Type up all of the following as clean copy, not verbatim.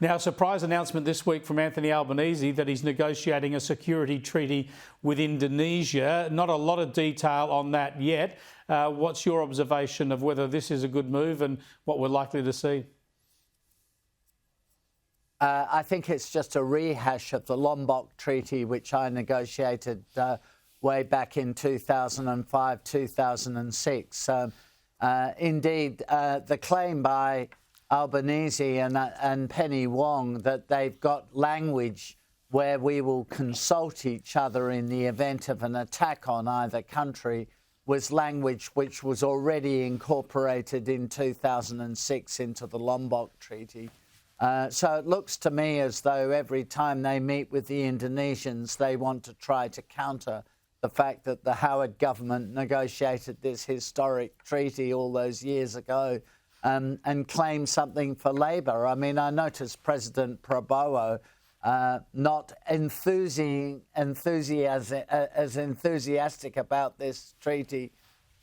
Now, a surprise announcement this week from Anthony Albanese that he's negotiating a security treaty with Indonesia. Not a lot of detail on that yet. What's your observation of whether this is a good move and what we're likely to see? I think it's just a rehash of the Lombok Treaty, which I negotiated way back in 2005, 2006. Indeed, the claim by Albanese and Penny Wong that they've got language where we will consult each other in the event of an attack on either country was language which was already incorporated in 2006 into the Lombok Treaty. So it looks to me as though every time they meet with the Indonesians, they want to try to counter the fact that the Howard government negotiated this historic treaty all those years ago and claim something for Labour. I mean, I noticed President Prabowo not as enthusiastic about this treaty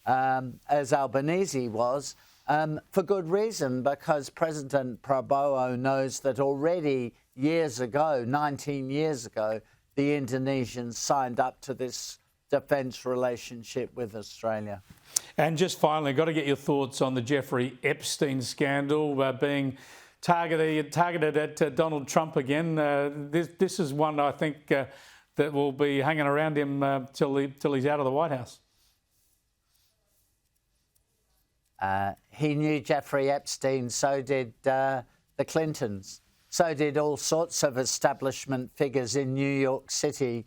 as Albanese was, for good reason, because President Prabowo knows that already years ago, 19 years ago, the Indonesians signed up to this defence relationship with Australia. And just finally, got to get your thoughts on the Jeffrey Epstein scandal being targeted at Donald Trump again. This is one I think that will be hanging around him till he's out of the White House. He knew Jeffrey Epstein, so did the Clintons. So did all sorts of establishment figures in New York City.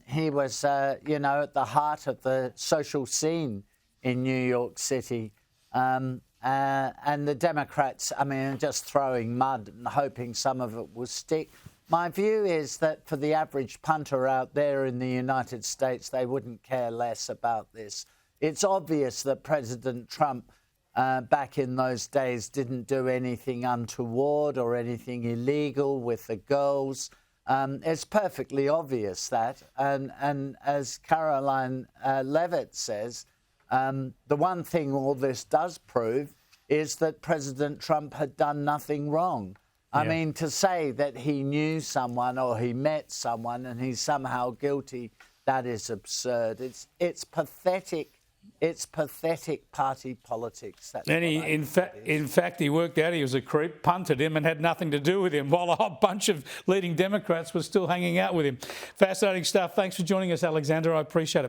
He was, at the heart of the social scene in New York City. And the Democrats, just throwing mud and hoping some of it will stick. My view is that for the average punter out there in the United States, they wouldn't care less about this. It's obvious that President Trump back in those days didn't do anything untoward or anything illegal with the girls. It's perfectly obvious that. And as Caroline Levitt says, the one thing all this does prove is that President Trump had done nothing wrong. I mean, to say that he knew someone or he met someone and he's somehow guilty, that is absurd. It's pathetic. It's pathetic party politics. That's and in fact, he worked out he was a creep, punted him and had nothing to do with him, while a whole bunch of leading Democrats were still hanging out with him. Fascinating stuff. Thanks for joining us, Alexander. I appreciate it.